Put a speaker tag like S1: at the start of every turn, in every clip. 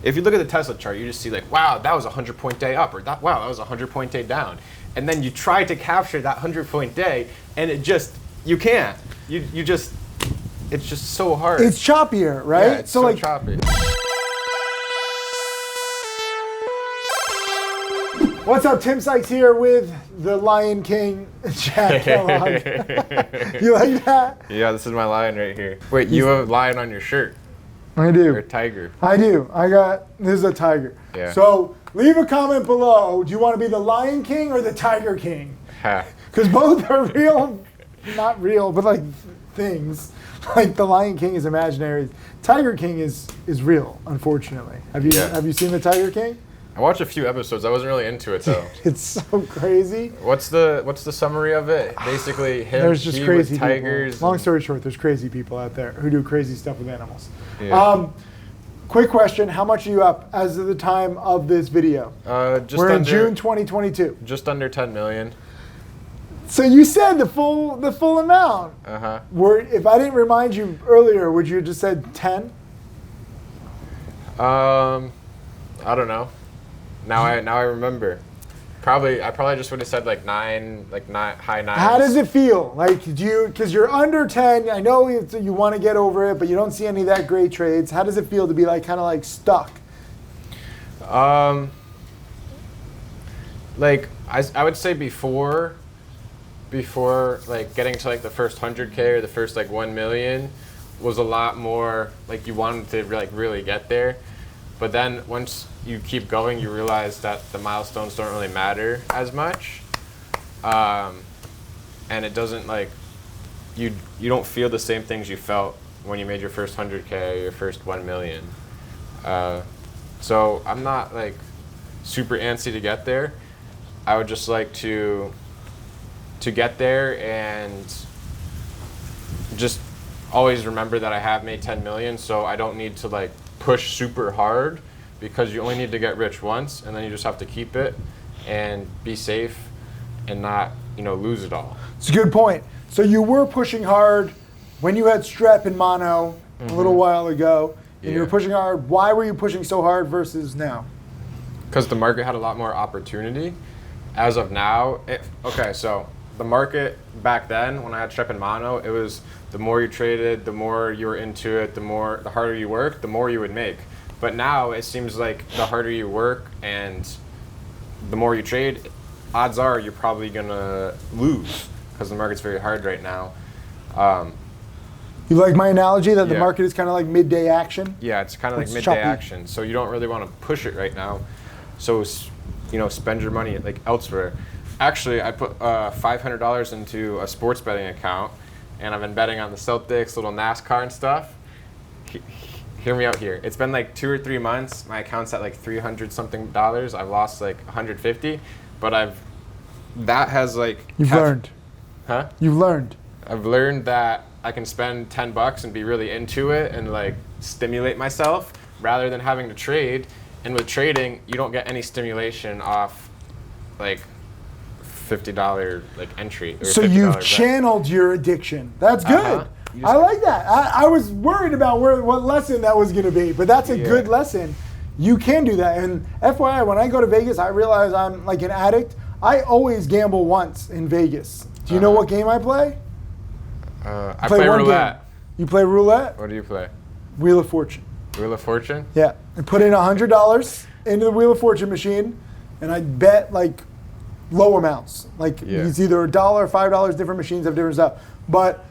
S1: If you look at the Tesla chart, you just see like, wow, that was a 100-point day up, or wow, that was a 100-point day down. And then you try to capture that 100-point day, and you can't. It's just so hard.
S2: It's choppier, right?
S1: Yeah, it's so like, choppy.
S2: What's up, Tim Sykes here with the Lion King, Jack Kellogg. You like that?
S1: Yeah, this is my lion right here. Wait, you have a lion on your shirt.
S2: I do.
S1: Or a tiger.
S2: I do. This is a tiger.
S1: Yeah.
S2: So leave a comment below. Do you want to be the Lion King or the Tiger King? Because both are real, not real, but like things. Like the Lion King is imaginary. Tiger King is real, unfortunately. Have you seen the Tiger King?
S1: I watched a few episodes. I wasn't really into it though.
S2: It's so crazy.
S1: What's the summary of it? Basically,
S2: there's just crazy
S1: tigers.
S2: People. Long story short, there's crazy people out there who do crazy stuff with animals.
S1: Yeah.
S2: Quick question: how much are you up as of the time of this video? We're in June 2022.
S1: Just under 10 million.
S2: So you said the full amount. If I didn't remind you earlier, would you have just said 10?
S1: I don't know. Now I remember. I probably just would have said like 9, high 9s.
S2: How does it feel? Like, because you're under 10, I know you want to get over it, but you don't see any of that great trades. How does it feel to be like kind of like stuck?
S1: Like I would say before like getting to like the first 100K or the first like 1 million was a lot more like you wanted to like really get there. But then once you keep going, you realize that the milestones don't really matter as much. And it doesn't like, you don't feel the same things you felt when you made your first 100K or your first 1 million. So I'm not like super antsy to get there. I would just like to get there and just always remember that I have made 10 million, so I don't need to like push super hard, because you only need to get rich once, and then you just have to keep it and be safe and not, lose it all.
S2: It's a good point. So you were pushing hard when you had strep and mono a little while ago, and you were pushing hard. Why were you pushing so hard versus now?
S1: Because the market had a lot more opportunity. As of now, so the market back then, when I had strep and mono, it was the more you traded, the more you were into it, the harder you worked, the more you would make. But now it seems like the harder you work and the more you trade, odds are you're probably gonna lose, because the market's very hard right now.
S2: You like my analogy that the market is kind of like midday action?
S1: Yeah, it's kind of like midday action. So you don't really want to push it right now. So spend your money like elsewhere. Actually, I put $500 into a sports betting account, and I've been betting on the Celtics, little NASCAR and stuff. Hear me out here. It's been like 2 or 3 months. My account's at like $300 something. I've lost like 150, but that has like.
S2: You've learned.
S1: Huh?
S2: You've learned.
S1: I've learned that I can spend $10 and be really into it and like stimulate myself rather than having to trade. And with trading, you don't get any stimulation off like $50 like entry. Or
S2: so you've channeled your addiction. That's good. I like that. I was worried about what lesson that was going to be, but that's a good lesson. You can do that. And FYI, when I go to Vegas, I realize I'm like an addict. I always gamble once in Vegas. Do you know what game I play?
S1: I play roulette.
S2: Game. You play roulette?
S1: What do you play?
S2: Wheel of Fortune.
S1: Wheel of Fortune?
S2: Yeah. I put in $100 into the Wheel of Fortune machine, and I bet like low amounts. Like it's either $1 or $5, different machines have different stuff. But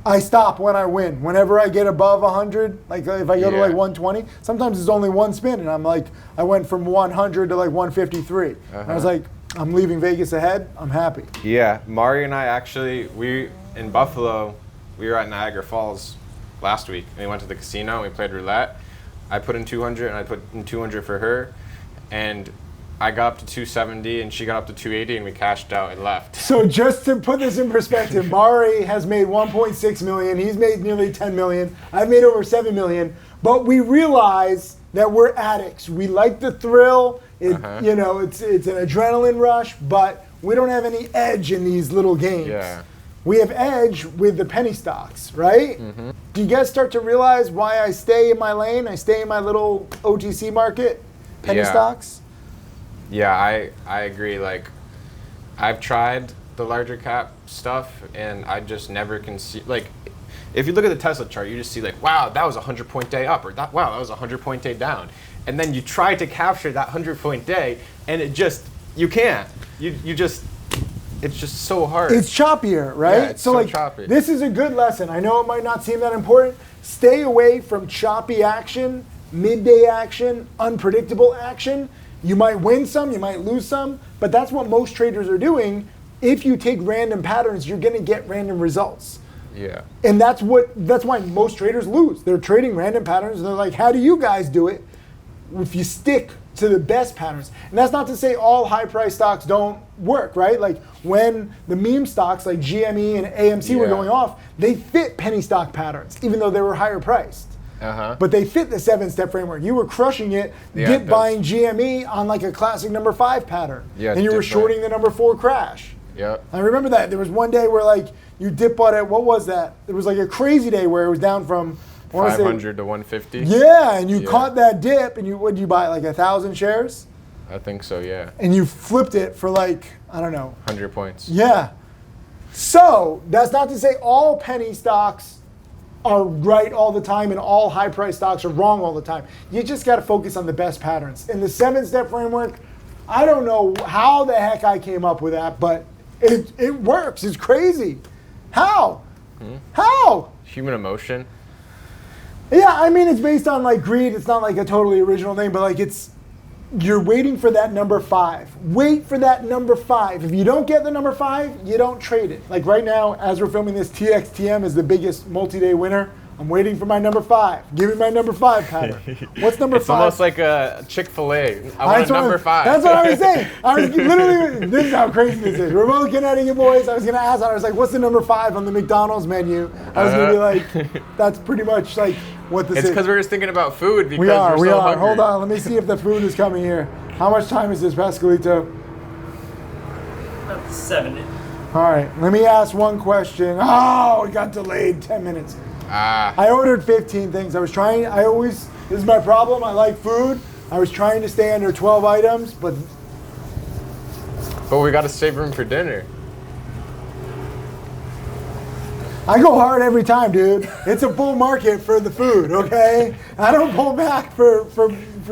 S2: I stop when I win. Whenever I get above 100, like if I go to like 120, sometimes it's only one spin, and I'm like, I went from 100 to like 153. And I was like, I'm leaving Vegas ahead. I'm happy.
S1: Yeah, Mari and I actually, in Buffalo, we were at Niagara Falls last week, and we went to the casino and we played roulette. I put in 200 and I put in 200 for her, and I got up to 270 and she got up to 280, and we cashed out and left.
S2: So just to put this in perspective, Mari has made 1.6 million. He's made nearly 10 million. I've made over 7 million. But we realize that we're addicts. We like the thrill. It's an adrenaline rush, but we don't have any edge in these little games.
S1: Yeah.
S2: we have edge with the penny stocks, right? Mm-hmm. Do you guys start to realize why I stay in my lane? I stay in my little OTC market, penny stocks?
S1: Yeah, I agree. Like, I've tried the larger cap stuff, and I just never can see, like, if you look at the Tesla chart, you just see like, wow, that was a 100-point day up, or wow, that was a 100-point day down. And then you try to capture that 100-point day, and you can't. It's just so hard.
S2: It's choppier, right?
S1: Yeah, it's so
S2: like,
S1: choppy.
S2: This is a good lesson. I know it might not seem that important. Stay away from choppy action, midday action, unpredictable action. You might win some, you might lose some, but that's what most traders are doing. If you take random patterns, you're going to get random results.
S1: Yeah.
S2: And that's why most traders lose. They're trading random patterns, and they're like, how do you guys do it if you stick to the best patterns? And that's not to say all high price stocks don't work, right? Like when the meme stocks like GME and AMC were going off, they fit penny stock patterns, even though they were higher priced. But they fit the 7-step framework. You were crushing it, buying GME on like a classic number 5 pattern.
S1: Yeah,
S2: and you were shorting the number 4 crash.
S1: Yep.
S2: I remember that. There was one day where like you dip bought it, what was that? It was like a crazy day where it was down from
S1: 500 to 150.
S2: Yeah, and you caught that dip, and what did you buy, like 1,000 shares?
S1: I think so, yeah.
S2: And you flipped it for like, I don't know.
S1: 100 points.
S2: Yeah. So that's not to say all penny stocks are right all the time and all high price stocks are wrong all the time. You just got to focus on the best patterns. In the 7-step framework, I don't know how the heck I came up with that, but it works. It's crazy. How? How?
S1: Human emotion.
S2: Yeah, I mean, it's based on like greed. It's not like a totally original thing, but like you're waiting for that number 5. Wait for that number 5. If you don't get the number 5, you don't trade it. Like right now, as we're filming this, TXTM is the biggest multi-day winner. I'm waiting for my number 5. Give me my number 5 pattern. What's number 5?
S1: It's almost like a Chick-fil-A. I want number 5.
S2: That's what I was saying. I was literally, this is how crazy this is. We're both Connecticut boys. I was going to ask, I was like, what's the number 5 on the McDonald's menu? I was going to be like, that's pretty much like what this is.
S1: It's because we're just thinking about food because
S2: we are.
S1: so hungry.
S2: Hold on. Let me see if the food is coming here. How much time is this, Pascalito?
S3: About 7.
S2: All right. Let me ask one question. Oh, it got delayed 10 minutes. I ordered 15 things. This is my problem. I like food. I was trying to stay under 12 items, but
S1: we got to save room for dinner.
S2: I go hard every time, dude. It's a bull market for the food, okay? I don't pull back for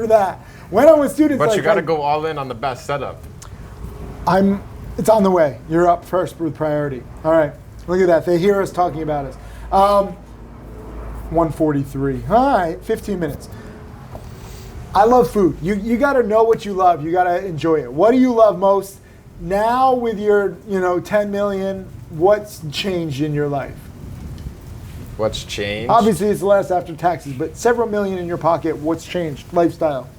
S2: that. When I'm with students,
S1: but you got to go all in on the best setup.
S2: It's on the way. You're up first with priority. All right. Look at that. They hear us talking about us. 1:43. All right, 15 minutes. I love food. You got to know what you love. You got to enjoy it. What do you love most? Now with your 10 million, what's changed in your life?
S1: What's changed?
S2: Obviously, it's less after taxes, but several million in your pocket. What's changed? Lifestyle.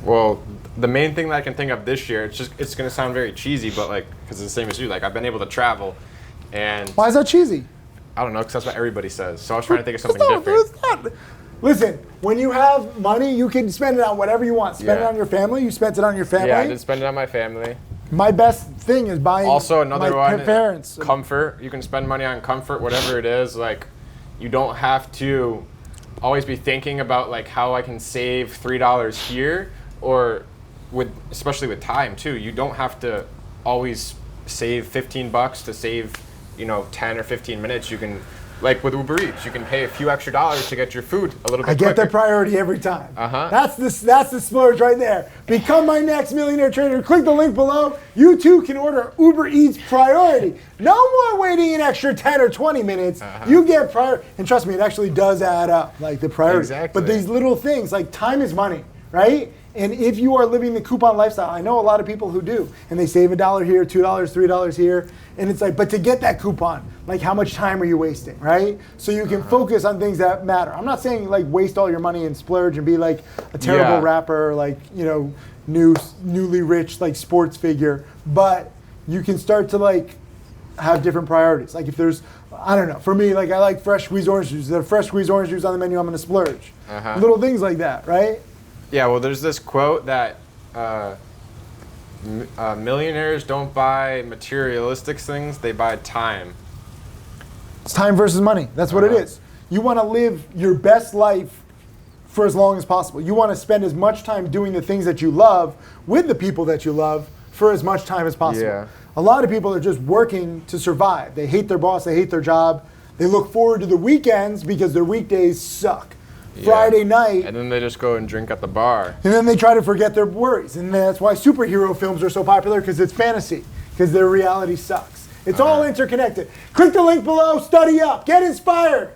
S1: Well, the main thing that I can think of this year, it's going to sound very cheesy, but like, because it's the same as you, like I've been able to travel, and
S2: why is that cheesy?
S1: I don't know, because that's what everybody says. So I was trying to think of something different.
S2: Listen, when you have money, you can spend it on whatever you want. Spend it on your family. You spent it on your family.
S1: Yeah, I did spend it on my family.
S2: My best thing is buying.
S1: Also, another
S2: my
S1: one,
S2: parents.
S1: Comfort. You can spend money on comfort, whatever it is. Like, you don't have to always be thinking about like how I can save $3 here. Or especially with time too, you don't have to always save $15 to save 10 or 15 minutes. You can, like with Uber Eats, you can pay a few extra dollars to get your food a little bit quicker.
S2: I get the priority every time.
S1: Uh-huh.
S2: That's the splurge right there. Become my next millionaire trader. Click the link below. You too can order Uber Eats priority. No more waiting an extra 10 or 20 minutes. Uh-huh. You get priority. And trust me, it actually does add up, like the priority.
S1: Exactly.
S2: But these little things, like time is money, right? And if you are living the coupon lifestyle, I know a lot of people who do, and they save $1 here, $2, $3 here, and it's like, but to get that coupon, like how much time are you wasting, right? So you can focus on things that matter. I'm not saying like waste all your money and splurge and be like a terrible rapper, like newly rich like sports figure, but you can start to like have different priorities. Like if there's, I don't know, for me, like I like fresh squeezed orange juice. If there's fresh squeezed orange juice on the menu, I'm gonna splurge. Little things like that, right?
S1: Yeah, well, there's this quote that millionaires don't buy materialistic things, they buy time.
S2: It's time versus money. That's what it is. You want to live your best life for as long as possible. You want to spend as much time doing the things that you love with the people that you love for as much time as possible.
S1: Yeah.
S2: A lot of people are just working to survive. They hate their boss, they hate their job. They look forward to the weekends because their weekdays suck. Friday night.
S1: And then they just go and drink at the bar.
S2: And then they try to forget their worries. And that's why superhero films are so popular, because it's fantasy, because their reality sucks. It's all interconnected. Click the link below, study up, get inspired.